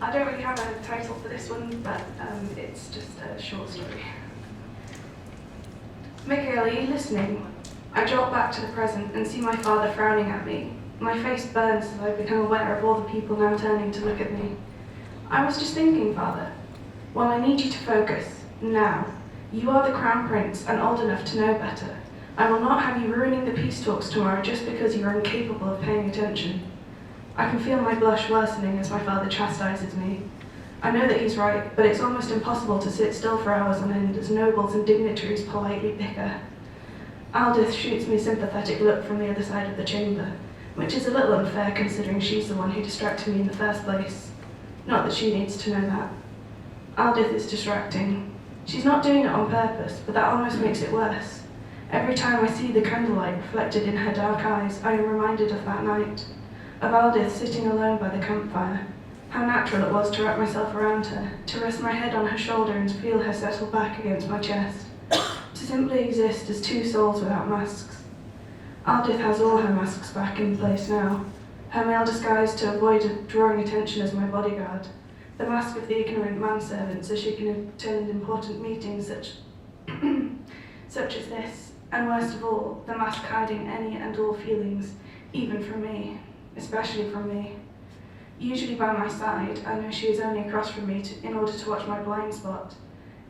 I don't really have a title for this one, but it's just a short story. Michael, are you listening? I jolt back to the present and see my father frowning at me. My face burns as I become aware of all the people now turning to look at me. I was just thinking, Father. Well, I need you to focus, now. You are the Crown Prince and old enough to know better. I will not have you ruining the peace talks tomorrow just because you are incapable of paying attention. I can feel my blush worsening as my father chastises me. I know that he's right, but it's almost impossible to sit still for hours on end as nobles and dignitaries politely bicker. Aldith shoots me a sympathetic look from the other side of the chamber, which is a little unfair considering she's the one who distracted me in the first place. Not that she needs to know that. Aldith is distracting. She's not doing it on purpose, but that almost makes it worse. Every time I see the candlelight reflected in her dark eyes, I am reminded of that night, of Aldith sitting alone by the campfire. How natural it was to wrap myself around her, to rest my head on her shoulder and feel her settle back against my chest, to simply exist as two souls without masks. Aldith has all her masks back in place now, her male disguise to avoid drawing attention as my bodyguard, the mask of the ignorant manservant so she can attend important meetings such as this, and worst of all, the mask hiding any and all feelings, even from me, especially from me. Usually by my side, I know she is only across from me in order to watch my blind spot.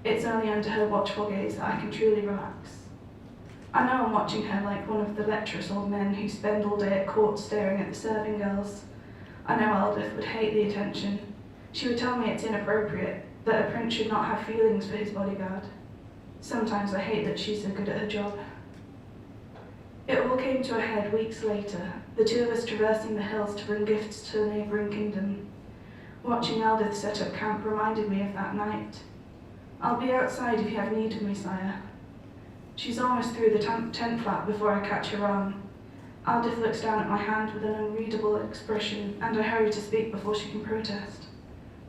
It's only under her watchful gaze that I can truly relax. I know I'm watching her like one of the lecherous old men who spend all day at court staring at the serving girls. I know Aldith would hate the attention. She would tell me it's inappropriate, that a prince should not have feelings for his bodyguard. Sometimes I hate that she's so good at her job. It all came to a head weeks later, the two of us traversing the hills to bring gifts to the neighbouring kingdom. Watching Aldith set up camp reminded me of that night. I'll be outside if you have need of me, sire. She's almost through the tent flap before I catch her arm. Aldith looks down at my hand with an unreadable expression, and I hurry to speak before she can protest.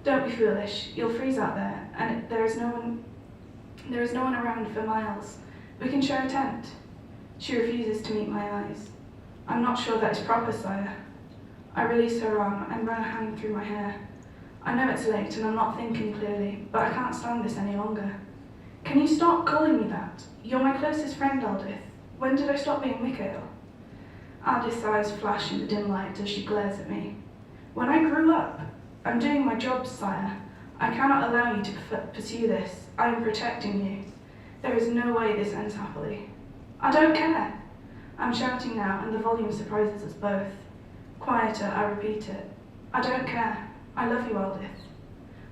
Don't be foolish, you'll freeze out there, and there is no one around for miles. We can share a tent. She refuses to meet my eyes. I'm not sure that is proper, sire. I release her arm and run a hand through my hair. I know it's late and I'm not thinking clearly, but I can't stand this any longer. Can you stop calling me that? You're my closest friend, Aldith. When did I stop being Mikhail? Aldith's eyes flash in the dim light as she glares at me. When I grew up, I'm doing my job, sire. I cannot allow you to pursue this. I am protecting you. There is no way this ends happily. I don't care. I'm shouting now, and the volume surprises us both. Quieter, I repeat it. I don't care. I love you, Aldith.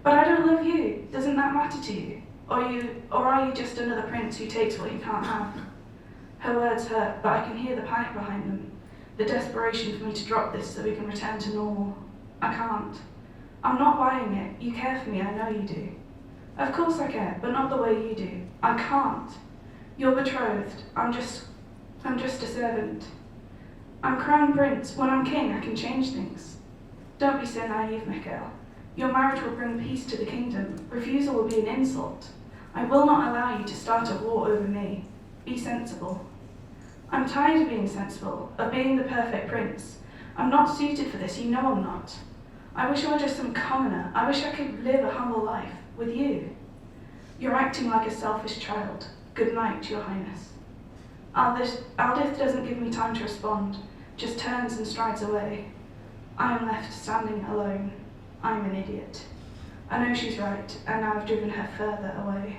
But I don't love you. Doesn't that matter to you? Or are you just another prince who takes what he can't have? Her words hurt, but I can hear the panic behind them. The desperation for me to drop this so we can return to normal. I can't. I'm not buying it. You care for me, I know you do. Of course I care, but not the way you do. I can't. You're betrothed. I'm just a servant. I'm crown prince. When I'm king, I can change things. Don't be so naive, Mikhail. Your marriage will bring peace to the kingdom. Refusal will be an insult. I will not allow you to start a war over me. Be sensible. I'm tired of being sensible, of being the perfect prince. I'm not suited for this, you know I'm not. I wish I were just some commoner. I wish I could live a humble life with you. You're acting like a selfish child. Good night, Your Highness. Aldith doesn't give me time to respond, just turns and strides away. I am left standing alone. I'm an idiot. I know she's right, and now I've driven her further away.